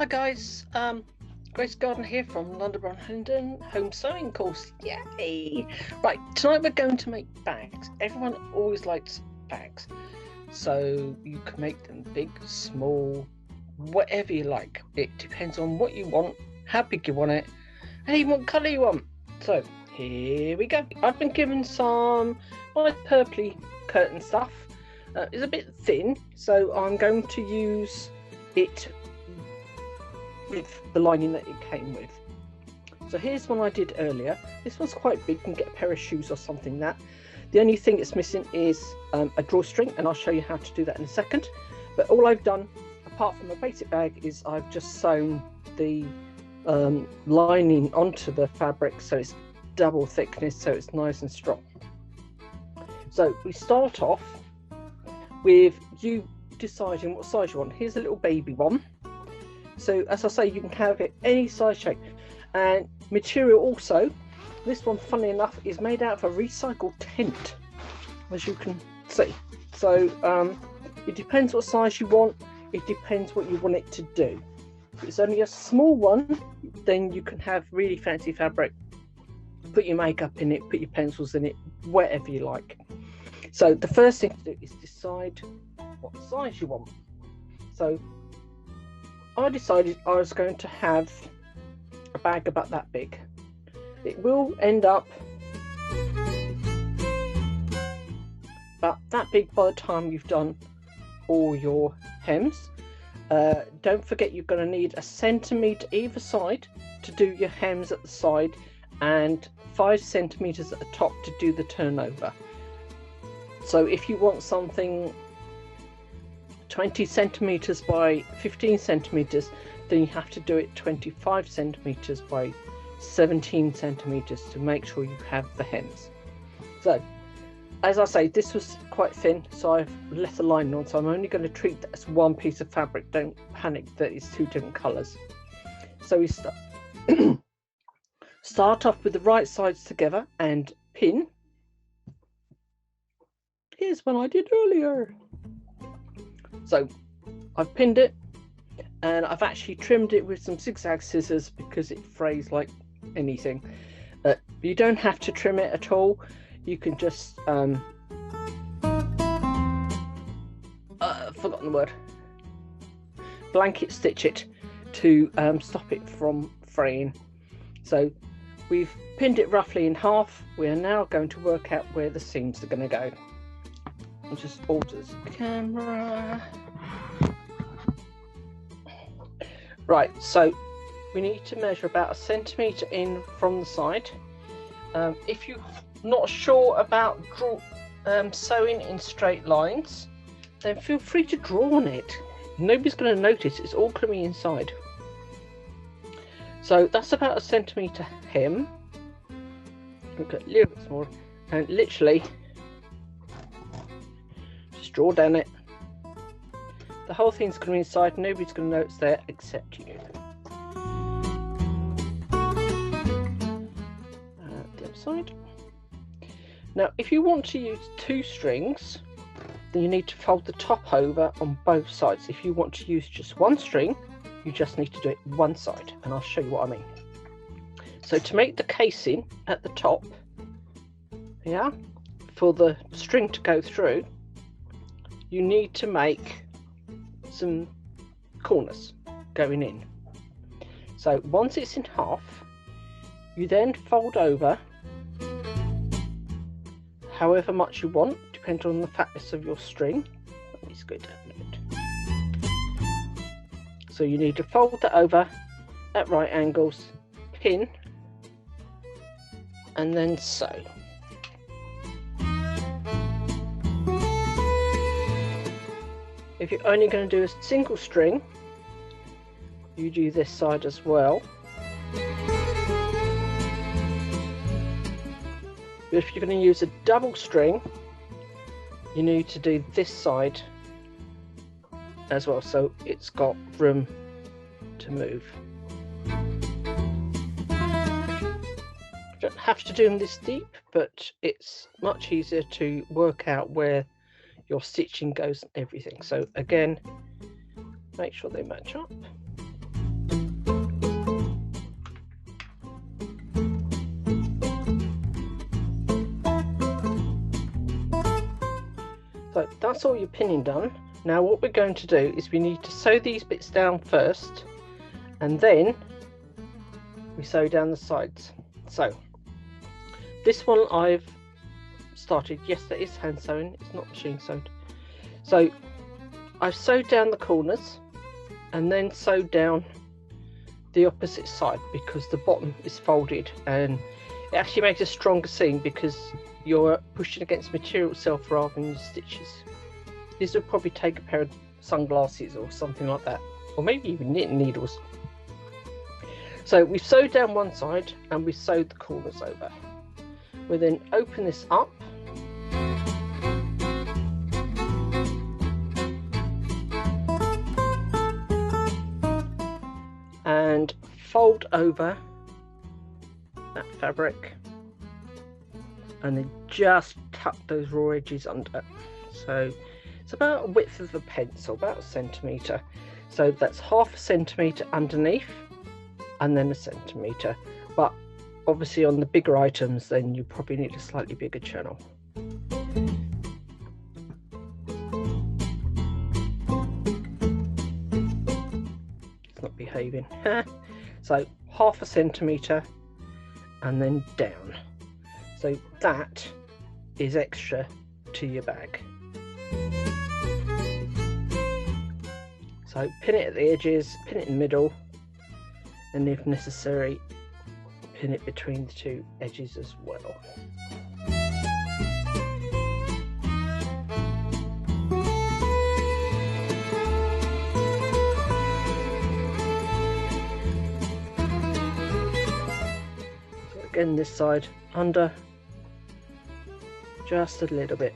Hi guys, Grace Garden here from London Hendon Home Sewing Course. Yay! Right, tonight we're going to make bags. Everyone always likes bags, so you can make them big, small, whatever you like. It depends on what you want, how big you want it, and even what colour you want. So here we go. I've been given some nice purpley curtain stuff. It's a bit thin, so I'm going to use it with the lining that it came with. So here's one I did earlier. This one's quite big, you can get a pair of shoes or something that. The only thing it's missing is a drawstring, and I'll show you how to do that in a second. But all I've done, apart from a basic bag, is I've just sewn the lining onto the fabric so it's double thickness, so it's nice and strong. So we start off with you deciding what size you want. Here's a little baby one. So as I say, you can have it any size shape, and material also. This one, funnily enough, is made out of a recycled tent, as you can see. So it depends what size you want. It depends what you want it to do. If it's only a small one, then you can have really fancy fabric, put your makeup in it, put your pencils in it, whatever you like. So the first thing to do is decide what size you want. So I decided I was going to have a bag about that big. It will end up about that big by the time you've done all your hems. Don't forget, you're going to need a centimetre either side to do your hems at the side, and 5 centimetres at the top to do the turnover. So if you want something 20 centimetres by 15 centimetres, then you have to do it 25 centimetres by 17 centimetres to make sure you have the hems. So as I say, this was quite thin, so I've left the lining on, so I'm only going to treat that as one piece of fabric. Don't panic that it's 2 different colours. So we start off with the right sides together and pin. Here's one I did earlier. So I've pinned it, and I've actually trimmed it with some zigzag scissors because it frays like anything. You don't have to trim it at all. You can just forgotten the word, blanket stitch it to stop it from fraying. So we've pinned it roughly in half. We are now going to work out where the seams are going to go. I'll just alter the camera. Right, so we need to measure about 1 centimetre in from the side. If you're not sure about sewing in straight lines, then feel free to draw on it. Nobody's going to notice, it's all going to be inside. So that's about 1 centimetre hem. Look at a little bit smaller, and literally just draw down it. The whole thing's going to be inside. Nobody's going to notice there except you. The other side. Now, if you want to use 2 strings, then you need to fold the top over on both sides. If you want to use just 1 string, you just need to do it one side, and I'll show you what I mean. So to make the casing at the top, yeah, for the string to go through, you need to make some corners going in. So once it's in half, you then fold over however much you want, depending on the fatness of your string. Let me go down a bit. So you need to fold that over at right angles, pin, and then sew. If you're only going to do a single string, you do this side as well. But if you're going to use a double string, you need to do this side as well, so it's got room to move. You don't have to do them this deep, but it's much easier to work out where your stitching goes and everything. So again, make sure they match up. that's all your pinning done. Now what we're going to do is we need to sew these bits down first, and then we sew down the sides. So this one I've started. Yes, that is hand sewing, it's not machine sewed. So I've sewed down the corners and then sewed down the opposite side because the bottom is folded, and it actually makes a stronger seam because you're pushing against material itself rather than your stitches. This would probably take a pair of sunglasses or something like that, or maybe even knitting needles. So we've sewed down one side and we've sewed the corners over. We'll then open this up and fold over that fabric, and then just tuck those raw edges under. So it's about a width of a pencil, about 1 centimetre. So that's 1/2 centimetre underneath and then 1 centimetre. But obviously on the bigger items then you probably need a slightly bigger channel. It's not behaving. So 1/2 centimetre and then down. So that is extra to your bag. So pin it at the edges, pin it in the middle, and if necessary pin it between the two edges as well. So again, this side under just a little bit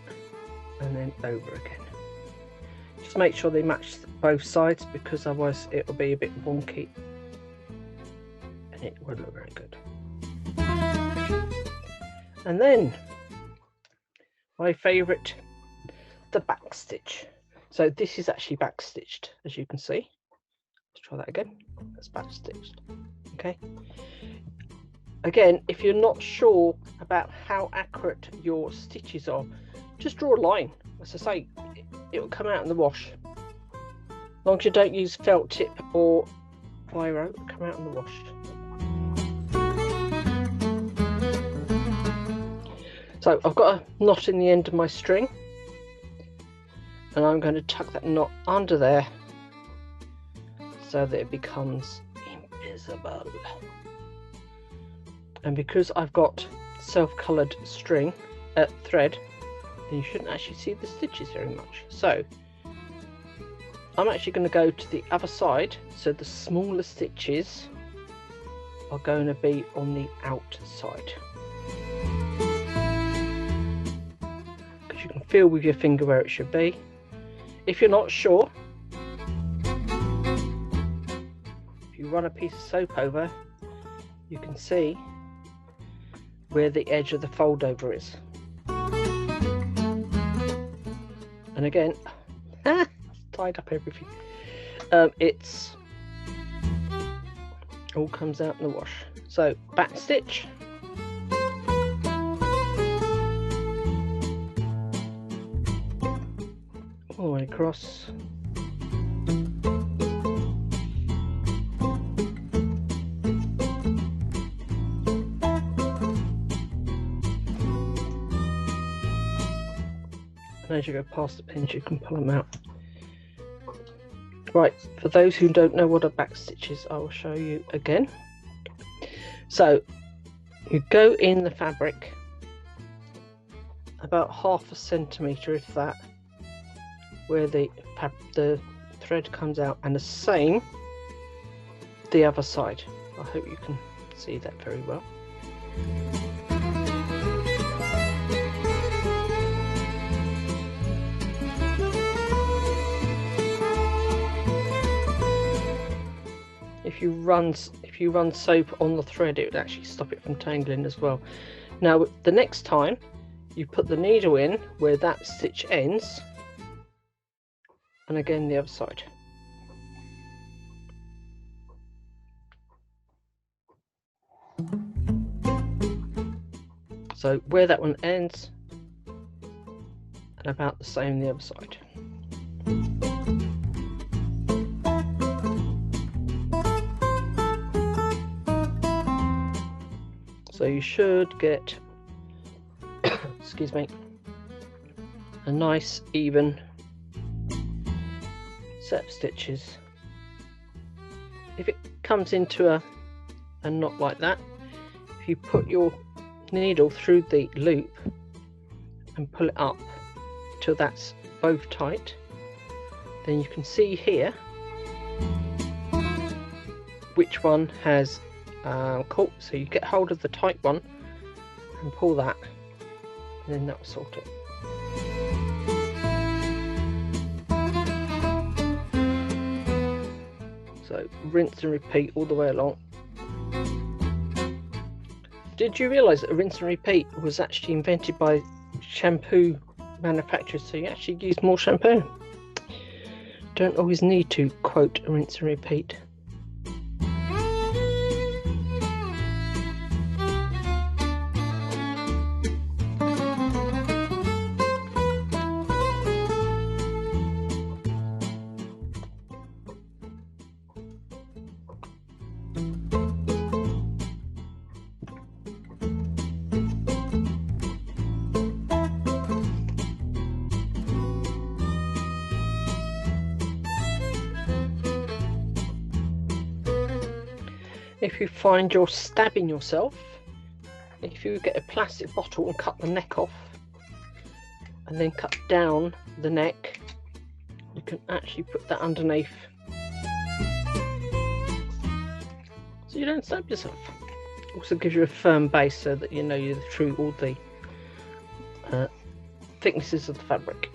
and then over again. Just make sure they match both sides because otherwise it will be a bit wonky and it won't look very good. And then my favourite, the back stitch. So this is actually back stitched, as you can see. Let's try that again. That's back stitched. Okay. Again, if you're not sure about how accurate your stitches are, just draw a line. As I say, it will come out in the wash. As long as you don't use felt tip or biro, it will come out in the wash. So I've got a knot in the end of my string, and I'm going to tuck that knot under there so that it becomes invisible. And because I've got self-coloured string thread, then you shouldn't actually see the stitches very much. So I'm actually going to go to the other side, so the smaller stitches are going to be on the outside, because you can feel with your finger where it should be. If you're not sure, if you run a piece of soap over, you can see where the edge of the fold over is. And again, tied up everything. It's all comes out in the wash. So back stitch, all the way across. And as you go past the pins, you can pull them out. Right, for those who don't know what a back stitch is, I will show you again. So you go in the fabric about 1/2 centimetre, if that, where the thread comes out, and the same the other side. I hope you can see that very well. If you run soap on the thread, it would actually stop it from tangling as well. Now the next time you put the needle in where that stitch ends, and again the other side. So where that one ends and about the same the other side. So you should get, excuse me, a nice even set of stitches. If it comes into a knot like that, if you put your needle through the loop and pull it up till that's both tight, then you can see here which one has caught. So you get hold of the tight one and pull that, and then that will sort it. So rinse and repeat all the way along. Did you realise that a rinse and repeat was actually invented by shampoo manufacturers? So you actually use more shampoo. Don't always need to quote a rinse and repeat. If you find you're stabbing yourself, if you get a plastic bottle and cut the neck off and then cut down the neck, you can actually put that underneath so you don't stab yourself. Also gives you a firm base so that you know you're through all the thicknesses of the fabric.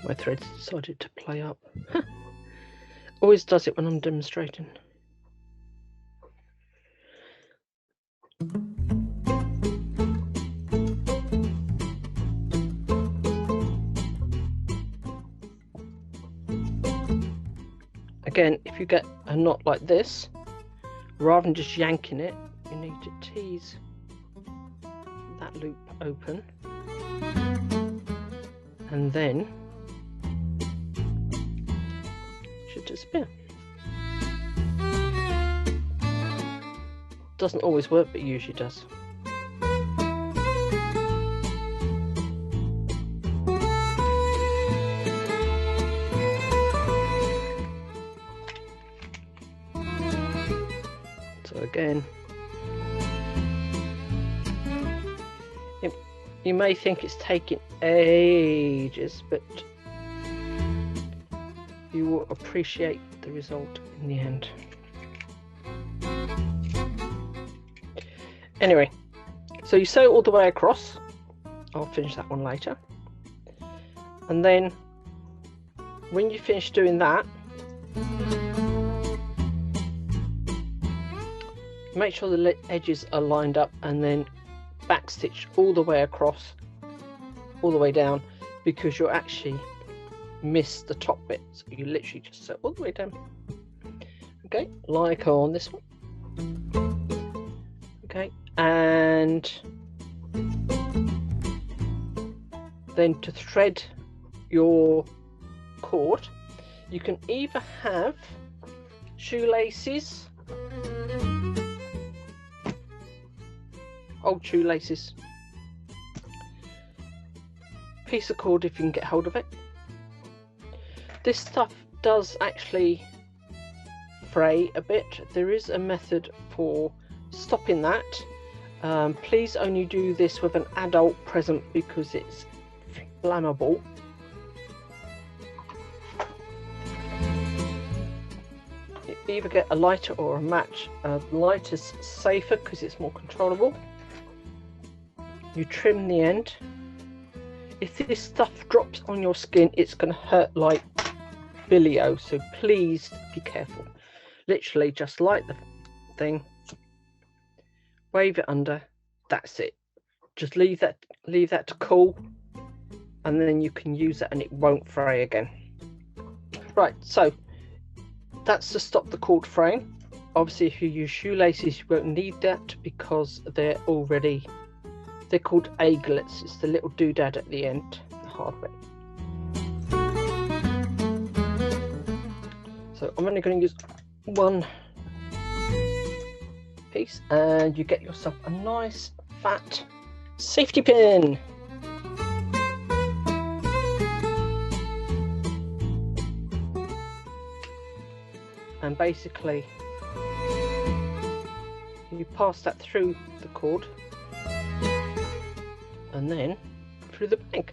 My thread's decided to play up. Always does it when I'm demonstrating. Again, if you get a knot like this, rather than just yanking it, you need to tease that loop open and then disappear. Doesn't always work, but usually does. So again, you may think it's taking ages, but you will appreciate the result in the end. Anyway, so you sew all the way across. I'll finish that one later. And then when you finish doing that, make sure the edges are lined up and then backstitch all the way across, all the way down, because you're actually miss the top bit, so you literally just sew all the way down. Okay, like on this one. Okay, and then to thread your cord, you can either have shoelaces, old shoelaces, piece of cord if you can get hold of it. This stuff does actually fray a bit. There is a method for stopping that. Please only do this with an adult present because it's flammable. You either get a lighter or a match. Lighter's safer because it's more controllable. You trim the end. If this stuff drops on your skin, it's going to hurt like billy-o, so please be careful. Literally just light the thing, wave it under, that's it. just leave that to cool, and then you can use it and it won't fray again. Right, so that's to stop the cord fraying. Obviously, if you use shoelaces, you won't need that because they're called eaglets. It's the little doodad at the end, the hard bit. So I'm only going to use one piece, and you get yourself a nice fat safety pin. And basically you pass that through the cord and then through the bag.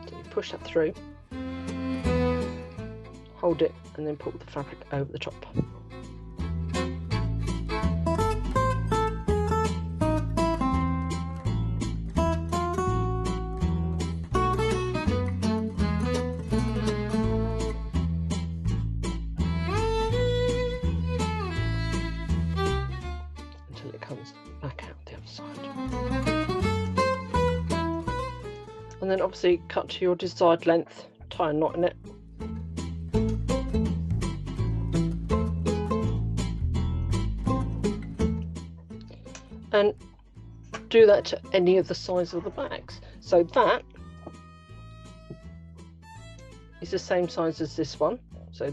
So you push that through, hold it, and then pull the fabric over the top. Back out the other side, and then obviously cut to your desired length, tie a knot in it, and do that to any of the size of the bags. So that is the same size as this one, so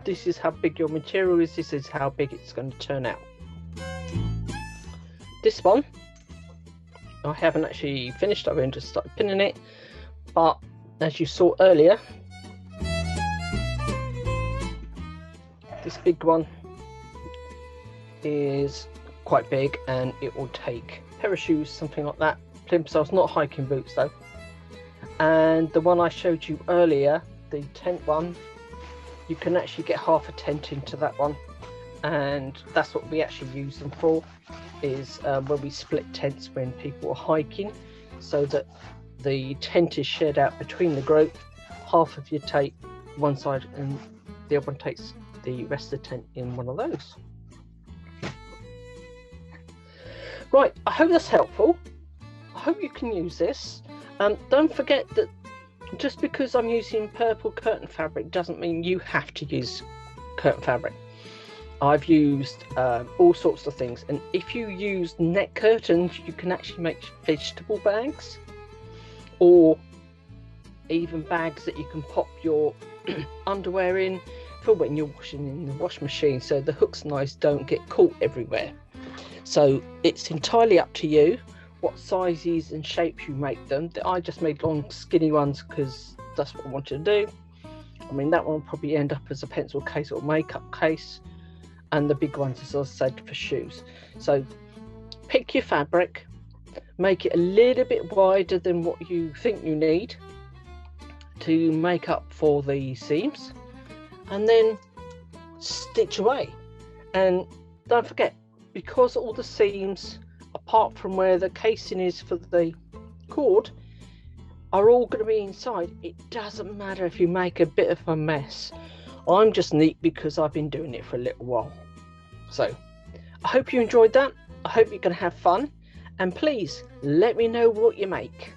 this is how big your material is, this is how big it's going to turn out. This one I haven't actually finished, I've only just started pinning it, but as you saw earlier, this big one is quite big and it will take a pair of shoes, something like that. Plimsolls, not hiking boots though. And the one I showed you earlier, the tent one, you can actually get half a tent into that one, and that's what we actually use them for, is when we split tents when people are hiking, so that the tent is shared out between the group. Half of you take one side and the other one takes the rest of the tent in one of those. Right, I hope that's helpful. I hope you can use this. Don't forget that just because I'm using purple curtain fabric doesn't mean you have to use curtain fabric. I've used all sorts of things, and if you use net curtains, you can actually make vegetable bags, or even bags that you can pop your underwear in for when you're washing in the wash machine, so the hooks and eyes don't get caught everywhere. So it's entirely up to you what sizes and shapes you make them. I just made long skinny ones because that's what I wanted to do. I mean, that one will probably end up as a pencil case or makeup case, and the big ones, as I said, for shoes. So pick your fabric, make it a little bit wider than what you think you need to make up for the seams, and then stitch away. And don't forget, because all the seams, apart from where the casing is for the cord, are all going to be inside, it doesn't matter if you make a bit of a mess. I'm just neat because I've been doing it for a little while. So I hope you enjoyed that. I hope you're going to have fun, and please let me know what you make.